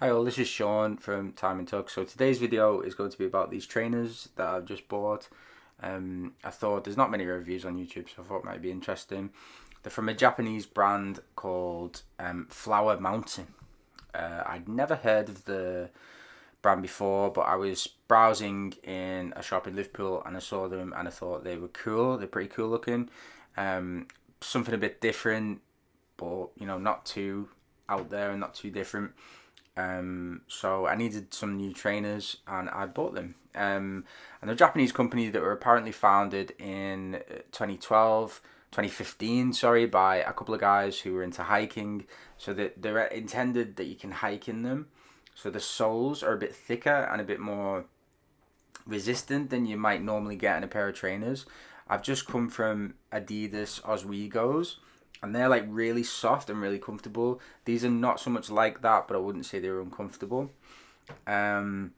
Hi all, this is Sean from Time and Tuck. So today's video is going to be about these trainers that I've just bought. I thought there's not many reviews on YouTube, so I thought it might be interesting. They're from a Japanese brand called Flower Mountain. I'd never heard of the brand before, but I was browsing in a shop in Liverpool and I saw them and I thought they were cool. They're pretty cool looking. Something a bit different, but not too out there and not too different. So I needed some new trainers and I bought them. And they're a Japanese company that were apparently founded in 2015, by a couple of guys who were into hiking. So that they're intended that you can hike in them. So the soles are a bit thicker and a bit more resistant than you might normally get in a pair of trainers. I've just come from Adidas Oswegos, and they're like really soft and really comfortable. These are not so much like that, but I wouldn't say they're uncomfortable. Another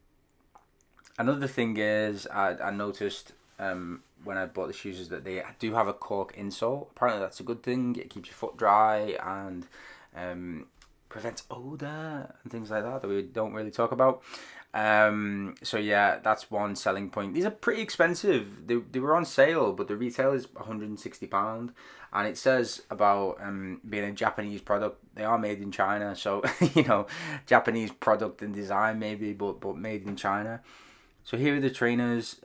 thing is I noticed when I bought the shoes is that they do have a cork insole. Apparently that's a good thing. It keeps your foot dry and prevents odor and things like that we don't really talk about. So yeah, that's one selling point. These are pretty expensive. They were on sale, but the retail is £160, and it says about being a Japanese product. They are made in China, so Japanese product and design maybe, but made in China. So here are the trainers.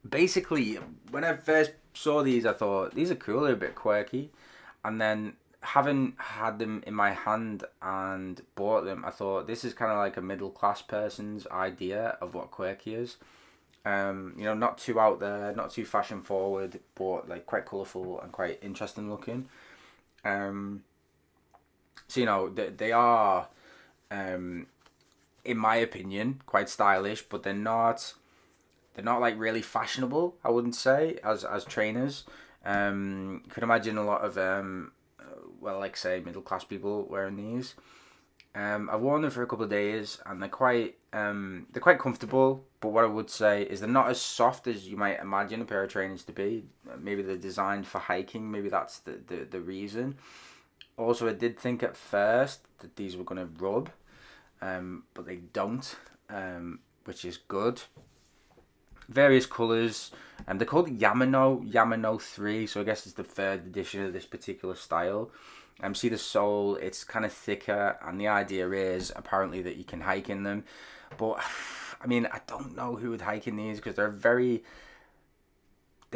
Basically, when I first saw these, I thought these are cool. They're a bit quirky, and then having had them in my hand and bought them, I thought this is kind of like a middle class person's idea of what quirky is. Not too out there, not too fashion forward, but like quite colourful and quite interesting looking. They are, in my opinion, quite stylish, but they're not like really fashionable, I wouldn't say, as trainers. You could imagine a lot of say middle class people wearing these. I've worn them for a couple of days and they're quite comfortable, but what I would say is they're not as soft as you might imagine a pair of trainers to be. Maybe they're designed for hiking, maybe that's the reason. Also, I did think at first that these were going to rub, but they don't, which is good. Various colours, and they're called Yamano 3, so I guess it's the third edition of this particular style. See the sole, it's kind of thicker, and the idea is apparently that you can hike in them, but I mean, I don't know who would hike in these because they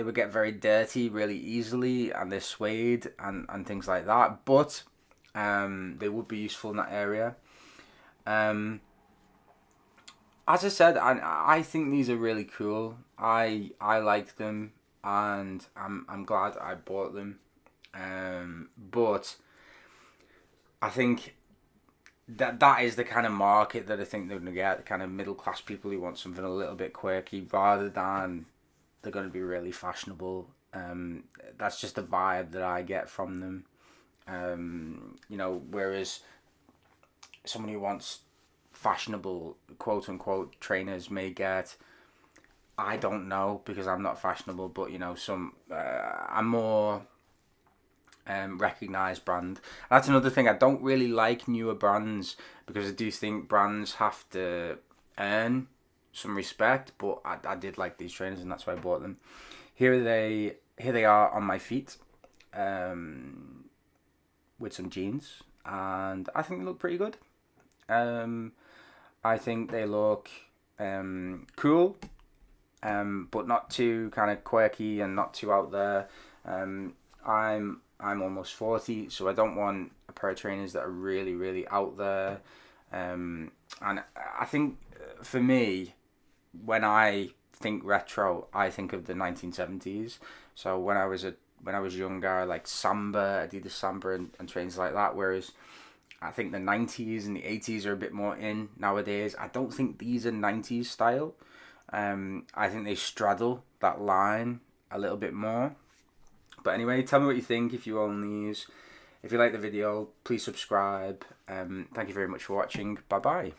would get very dirty really easily, and they're suede and things like that, but they would be useful in that area. As I said, I think these are really cool. I like them, and I'm glad I bought them. But I think that is the kind of market that I think they're going to get, the kind of middle class people who want something a little bit quirky, rather than they're going to be really fashionable. That's just the vibe that I get from them. Whereas someone who wants fashionable quote unquote trainers may get, I don't know because I'm not fashionable, but some a more recognized brand. That's another thing, I don't really like newer brands because I do think brands have to earn some respect, but I did like these trainers and that's why I bought them. Here they are on my feet, with some jeans, and I think they look pretty good. I think they look cool, but not too kind of quirky and not too out there. I'm almost 40, so I don't want a pair of trainers that are really, really out there. And I think for me, when I think retro, I think of the 1970s. So when I was younger, I liked Samba, Adidas Samba, and trainers like that. Whereas I think the 90s and the 80s are a bit more in nowadays. I don't think these are 90s style. I think they straddle that line a little bit more. But anyway, tell me what you think if you own these. If you like the video, please subscribe. Thank you very much for watching. Bye bye.